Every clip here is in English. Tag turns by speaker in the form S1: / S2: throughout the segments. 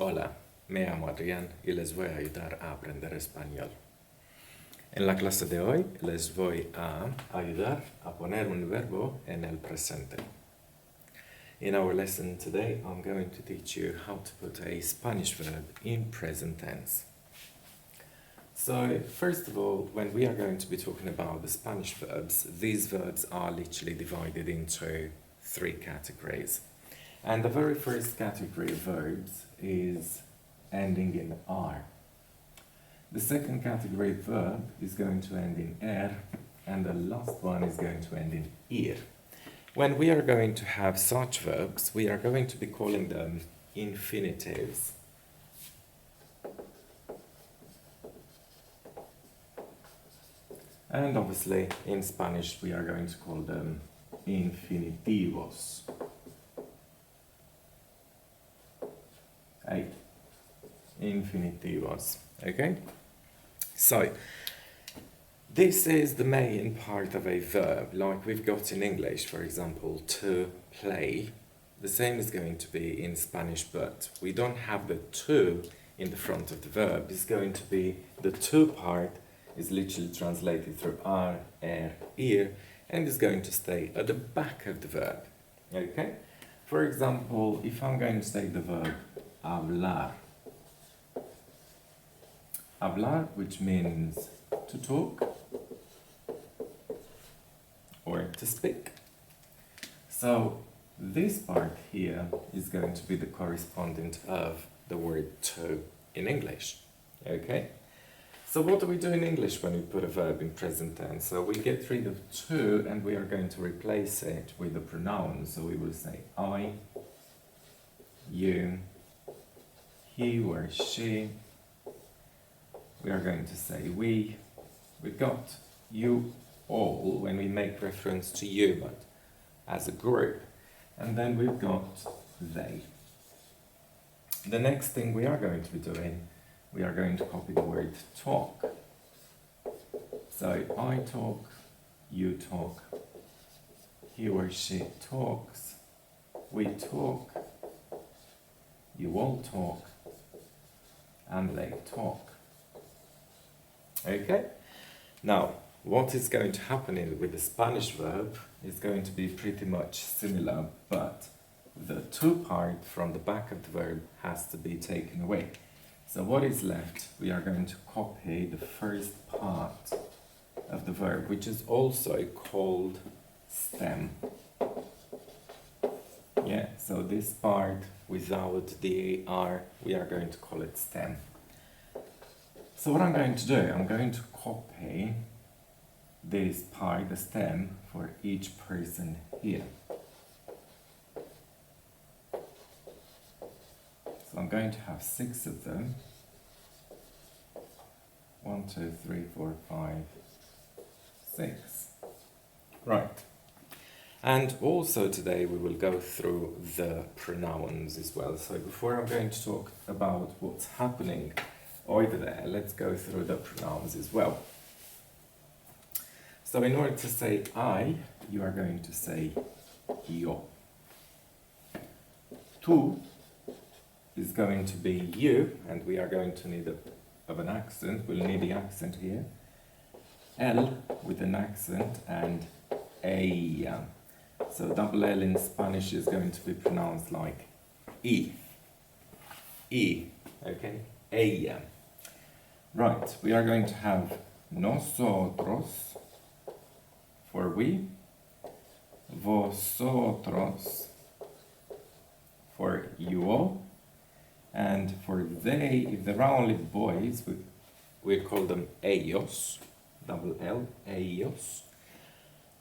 S1: Hola, me llamo Adrián y les voy a ayudar a aprender español. En la clase de hoy les voy a ayudar a poner un verbo en el presente. In our lesson today, I'm going to teach you how to put a Spanish verb in present tense. So, first of all, when we are going to be talking about the Spanish verbs, these verbs are literally divided into three categories. And the very first category of verbs is ending in R. The second category of verb is going to end in er, and the last one is going to end in ir. When we are going to have such verbs, we are going to be calling them infinitives. And obviously, in Spanish, we are going to call them infinitivos. Infinitivos, okay? So, this is the main part of a verb, like we've got in English, for example, to play. The same is going to be in Spanish, but we don't have the to in the front of the verb. It's going to be the to part is literally translated through ar, ir, and is going to stay at the back of the verb, okay? For example, if I'm going to say the verb hablar. Hablar, which means to talk or to speak. So this part here is going to be the correspondent of the word to in English. Okay? So what do we do in English when we put a verb in present tense? So we get rid of to and we are going to replace it with the pronoun. So we will say I, you, he or she. We are going to say we. We've got you all when we make reference to you, but as a group. And then we've got they. The next thing we are going to be doing, we are going to copy the word talk. So I talk, you talk, he or she talks, we talk, you all talk, and they talk. Okay? Now, what is going to happen with the Spanish verb is going to be pretty much similar, but the to part from the back of the verb has to be taken away. So what is left? We are going to copy the first part of the verb, which is also called stem. Yeah, so this part without the R, we are going to call it stem. So what I'm going to do, I'm going to copy this part, the stem, for each person here. So I'm going to have 6 of them. 1, 2, 3, 4, 5, 6. Right. And also today we will go through the pronouns as well. So before I'm going to talk about what's happening over there, let's go through the pronouns as well. So in order to say I, you are going to say yo. Tu is going to be you, and we are going to need an accent. We'll need the accent here. L with an accent, and ella. So double L in Spanish is going to be pronounced like I. I, okay? Ella. Right, we are going to have nosotros for we, vosotros for you all, and for they, if there are only boys, we call them ellos, double L, ellos.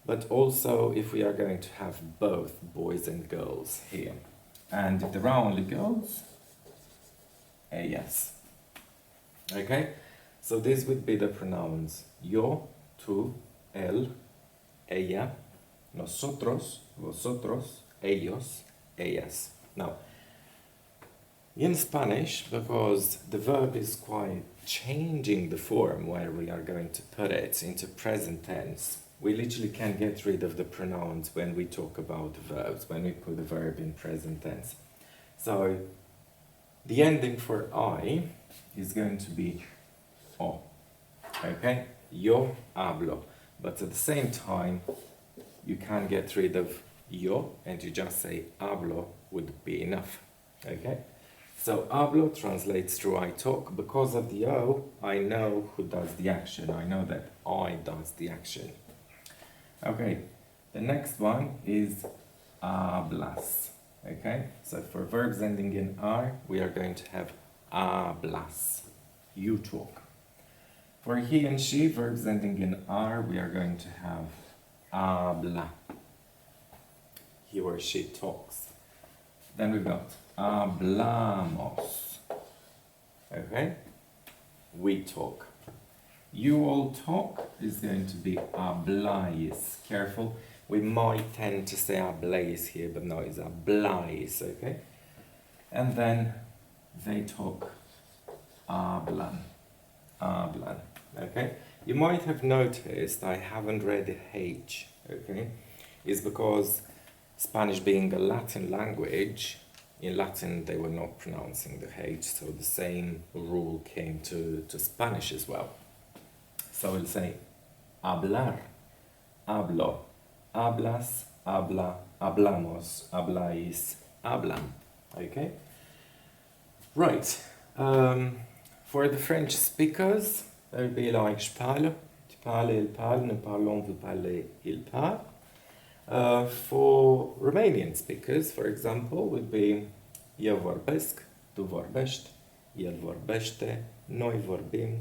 S1: But also if we are going to have both boys and girls here. And if there are only girls, ellas. Okay, so these would be the pronouns yo, tú, él, ella, nosotros, vosotros, ellos, ellas. Now, in Spanish, because the verb is quite changing the form where we are going to put it into present tense, we literally can get rid of the pronouns when we talk about verbs, when we put the verb in present tense. So The ending for I is going to be O. Okay? Yo hablo. But at the same time, you can get rid of yo and you just say hablo would be enough. Okay? So hablo translates to I talk. Because of the O, I know who does the action. I know that I does the action. Okay, the next one is hablas. Okay, so for verbs ending in R, we are going to have hablas. You talk. For he and she, verbs ending in R, we are going to have habla. He or she talks. Then we've got hablamos. Okay? We talk. You all talk is going to be habláis. Careful. We might tend to say habláis here, but no, it's habláis, okay? And then they talk hablan. Hablan. Okay? You might have noticed I haven't read the H, okay? It's because Spanish being a Latin language, in Latin they were not pronouncing the H, so the same rule came to Spanish as well. So we'll say hablar, hablo, hablas, habla, hablamos, habláis, hablan. Okay? Right. For the French speakers, it will be like je parle, tu parles, il parle, nous parlons, vous parlez, il parle. For Romanian speakers, for example, would be eu vorbesc, tu vorbești, el vorbește, noi vorbim,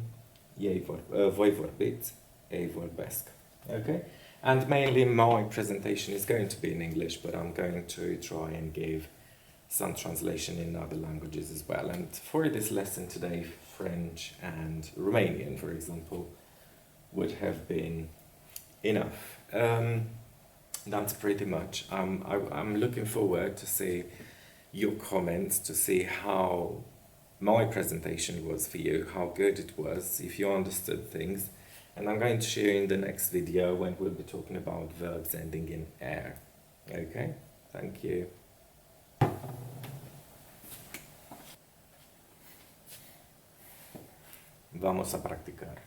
S1: voi vorbiți, ei vorbesc. Okay? And mainly my presentation is going to be in English, but I'm going to try and give some translation in other languages as well. And for this lesson today, French and Romanian, for example, would have been enough. That's pretty much. I'm looking forward to see your comments, to see how my presentation was for you, how good it was, if you understood things. And I'm going to share in the next video when we'll be talking about verbs ending in er. Okay? Thank you. Vamos a practicar.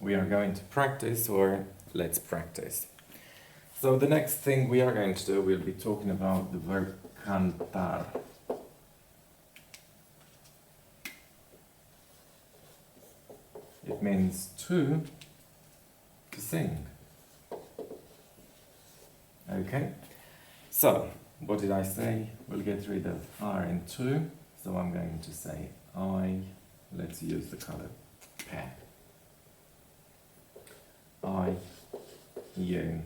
S1: We are going to practice, or let's practice. So the next thing we are going to do, we'll be talking about the verb cantar. It means to sing. Okay? So, what did I say? We'll get rid of R and to, so I'm going to say I, let's use the color pear. I, you,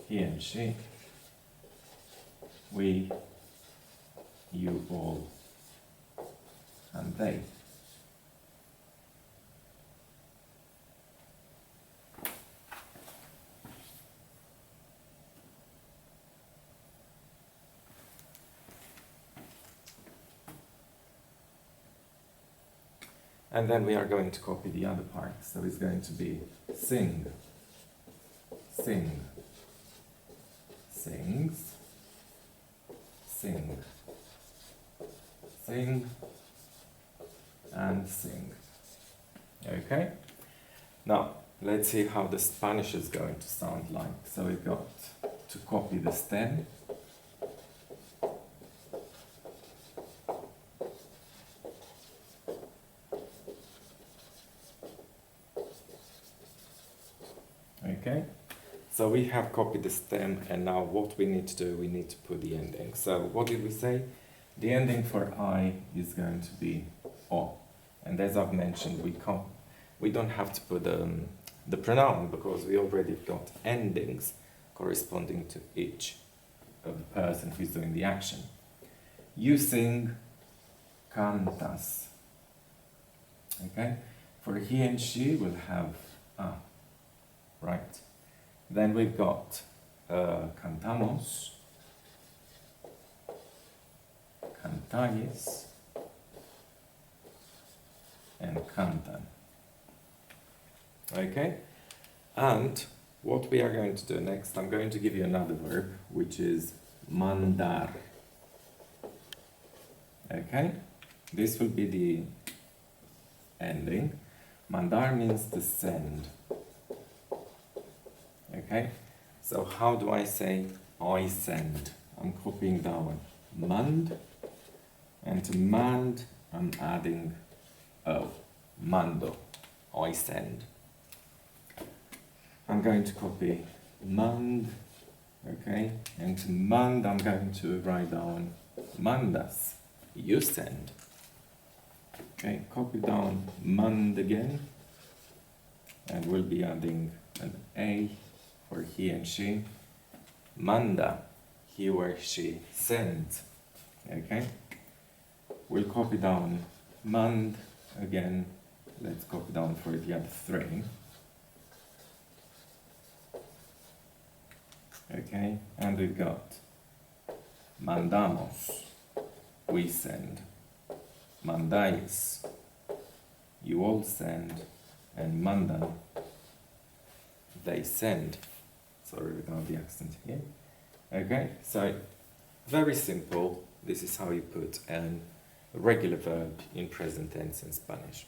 S1: he and she, we, you all, and they. And then we are going to copy the other part, so it's going to be sing, sing, sings, sing, sing, and sing. Okay? Now, let's see how the Spanish is going to sound like. So we've got to copy the stem. Okay, so we have copied the stem, and now what we need to do, we need to put the ending. So what did we say? The ending for I is going to be O. And as I've mentioned, we don't have to put the pronoun because we already got endings corresponding to each of the person who's doing the action. You sing, cantas. Okay, for he and she will have a. Right, then we've got cantamos, cantáis, and cantan. Okay, And what we are going to do next, I'm going to give you another verb, which is mandar. Okay? This will be the ending. Mandar means to send. Okay? So how do I say I send? I'm copying down mand, and to mand, I'm adding O. Mando. I send. I'm going to copy mand, okay? And to mand, I'm going to write down mandas. You send. Okay, copy down mand again, and we'll be adding an A for he and she. Manda, he or she sends. Okay, we'll copy down mand again. Let's copy down for the other three. Okay, and we've got mandamos, we send. Mandáis, you all send. And mandan, they send. Sorry about the accent here. Okay, so very simple. This is how you put a regular verb in present tense in Spanish.